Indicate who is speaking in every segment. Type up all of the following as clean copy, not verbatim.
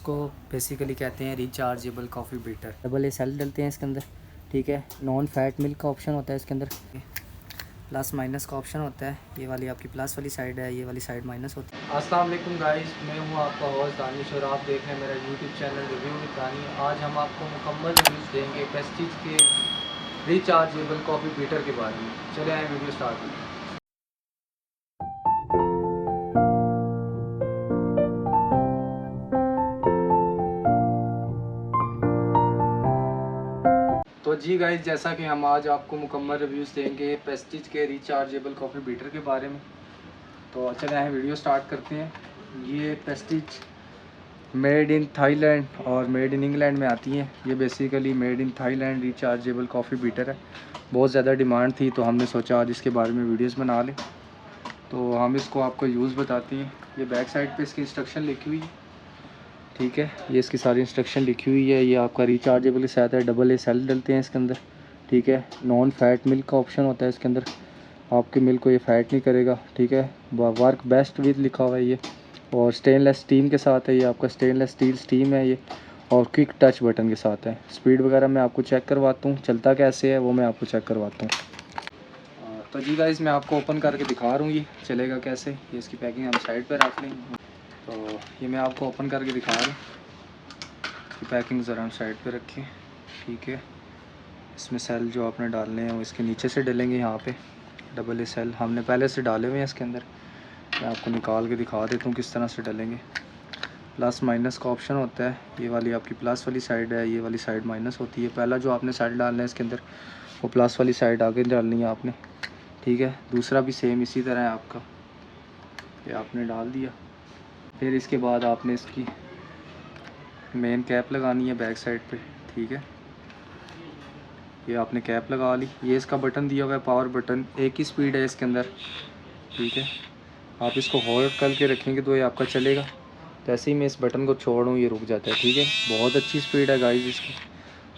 Speaker 1: इसको बेसिकली कहते हैं rechargeable coffee beater. Double A cell डलते हैं इसके अंदर, ठीक है। नॉन फैट मिल्क का ऑप्शन होता है इसके अंदर, प्लस माइनस का ऑप्शन होता है। ये वाली आपकी प्लस वाली साइड है, ये वाली साइड माइनस होती है। अस्सलाम वालेकुम गाइस, मैं हूँ आपका होस्ट दानिश और आप देख रहे हैं मेरा यूट्यूब चैनल रिव्यू विद दानी। आज हम आपको मुकम्मल रिव्यूज़ देंगे प्रेस्टीज के रिचार्जेबल कॉफ़ी बीटर के बारे में। चले आए वीडियो स्टार्ट करें। तो जी गाइस, जैसा कि हम आज आपको मुकम्मल रिव्यूज़ देंगे प्रेस्टीज के रिचार्जेबल कॉफ़ी बीटर के बारे में, तो चले आए वीडियो स्टार्ट करते हैं। ये प्रेस्टीज मेड इन थाईलैंड और मेड इन इंग्लैंड में आती हैं। ये basically made in Thailand rechargeable coffee beater है। बहुत ज़्यादा डिमांड थी तो हमने सोचा आज इसके बारे में वीडियोस बना लें। तो हम इसको आपको यूज़ बताते हैं। ये बैक साइड पे इसकी इंस्ट्रक्शन लिखी हुई है, ठीक है। ये इसकी सारी इंस्ट्रक्शन लिखी हुई है। ये आपका रिचार्जेबल के साथ है, डबल ए सेल डलते हैं इसके अंदर, ठीक है। नॉन फैट मिल्क का ऑप्शन होता है इसके अंदर, आपके मिल्क को ये फैट नहीं करेगा, ठीक है। वर्क बेस्ट विद लिखा हुआ है ये, और स्टेनलेस स्टीम के साथ है। ये आपका स्टेनलेस स्टील स्टीम है ये, और क्विक टच बटन के साथ है। स्पीड वगैरह मैं आपको चेक करवाता हूँ, चलता कैसे है वो मैं आपको चेक करवाता हूँ। तो जी गाइस, मैं आपको ओपन करके दिखा रहा हूँ ये चलेगा कैसे। ये इसकी पैकिंग हम साइड पर रख लेंगे। तो ये मैं आपको ओपन करके दिखा रहा हूँ। इसकी पैकिंग ज़रा हम साइड पर रखें, ठीक है। इसमें सेल जो आपने डालने हैं वो इसके नीचे से डलेंगे। यहाँ पे डबल ए सेल हमने पहले से डाले हुए हैं इसके अंदर। मैं आपको निकाल के दिखा देता हूँ किस तरह से डलेंगे। प्लस माइनस का ऑप्शन होता है। ये वाली आपकी प्लस वाली साइड है, ये वाली साइड माइनस होती है। पहला जो आपने सेल डालना है इसके अंदर वो प्लस वाली साइड आगे डालनी है आपने, ठीक है। दूसरा भी सेम इसी तरह है आपका, ये आपने डाल दिया। फिर इसके बाद आपने इसकी मेन कैप लगानी है बैक साइड पे, ठीक है। ये आपने कैप लगा ली। ये इसका बटन दिया हुआ है पावर बटन, एक ही स्पीड है इसके अंदर, ठीक है। आप इसको होल्ड करके रखेंगे तो ये आपका चलेगा। जैसे ही मैं इस बटन को छोड़ दूँ ये रुक जाता है, ठीक है। बहुत अच्छी स्पीड है गाइस इसकी,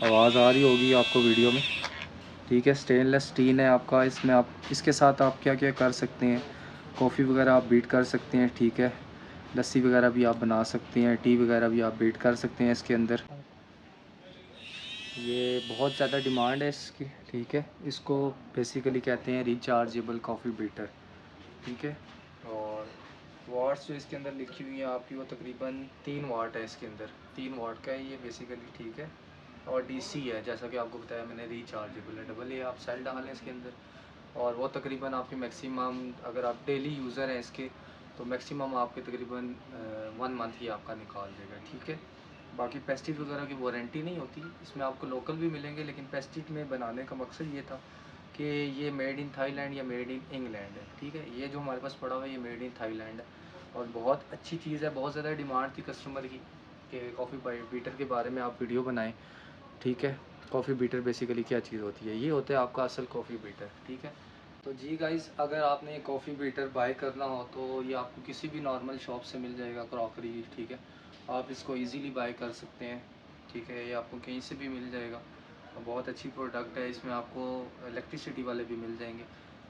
Speaker 1: आवाज़ आ रही होगी आपको वीडियो में, ठीक है। स्टेनलेस स्टील है आपका। इसमें आप इसके साथ आप क्या क्या कर सकते हैं, कॉफ़ी वगैरह आप बीट कर सकते हैं, ठीक है। लस्सी वगैरह भी आप बना सकते हैं, टी वगैरह भी आप बीट कर सकते हैं इसके अंदर। ये बहुत ज़्यादा डिमांड है इसकी, ठीक है। इसको बेसिकली कहते हैं रिचार्जेबल कॉफ़ी बीटर, ठीक है। और वाट्स जो इसके अंदर लिखी हुई है आपकी वो तकरीबन 3 वाट है इसके अंदर, 3 वाट का है ये बेसिकली, ठीक है। और डीसी है, जैसा कि आपको बताया मैंने, रिचार्जेबल है। डबल ए आप सेल डालें इसके अंदर, और वो तकरीबन आपके मैक्सिमम, अगर आप डेली यूज़र हैं इसके, तो मैक्सिमम आपके तकरीबन 1 मंथ ही आपका निकाल देगा, ठीक है। बाकी पेस्टिज वगैरह की वारंटी नहीं होती इसमें, आपको लोकल भी मिलेंगे, लेकिन पेस्टिज में बनाने का मकसद ये था कि ये मेड इन थाईलैंड या मेड इन इंग्लैंड है, ठीक है। ये जो हमारे पास पड़ा हुआ है ये मेड इन थाईलैंड है, और बहुत अच्छी चीज़ है। बहुत ज़्यादा डिमांड थी कस्टमर की कि कॉफ़ी बीटर के बारे में आप वीडियो बनाएं, ठीक है। कॉफ़ी बीटर बेसिकली क्या चीज़ होती है, ये होता है आपका असल कॉफ़ी बीटर, ठीक है। तो जी गाइस, अगर आपने ये कॉफ़ी बीटर बाय करना हो तो ये आपको किसी भी नॉर्मल शॉप से मिल जाएगा, क्रॉकरी, ठीक है। आप इसको इजीली बाय कर सकते हैं, ठीक है। ये आपको कहीं से भी मिल जाएगा। बहुत अच्छी प्रोडक्ट है। इसमें आपको इलेक्ट्रिसिटी वाले भी मिल जाएंगे,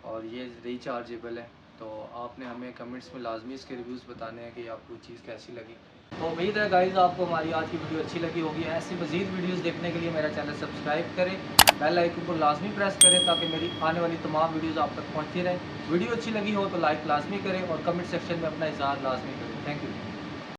Speaker 1: और ये रिचार्जेबल है। तो आपने हमें कमेंट्स में लाजमी इसके रिव्यूज़ बताने हैं कि आपको चीज़ कैसी लगी। तो उम्मीद है गाइज़ आपको हमारी आज की वीडियो अच्छी लगी होगी। ऐसी मज़ीद वीडियोस देखने के लिए मेरा चैनल सब्सक्राइब करें, बेल आइकन को लाजमी प्रेस करें ताकि मेरी आने वाली तमाम वीडियोस आप तक पहुंचती रहें। वीडियो अच्छी लगी हो तो लाइक लाजमी करें और कमेंट सेक्शन में अपना इज़हार लाजमी करें। Thank you.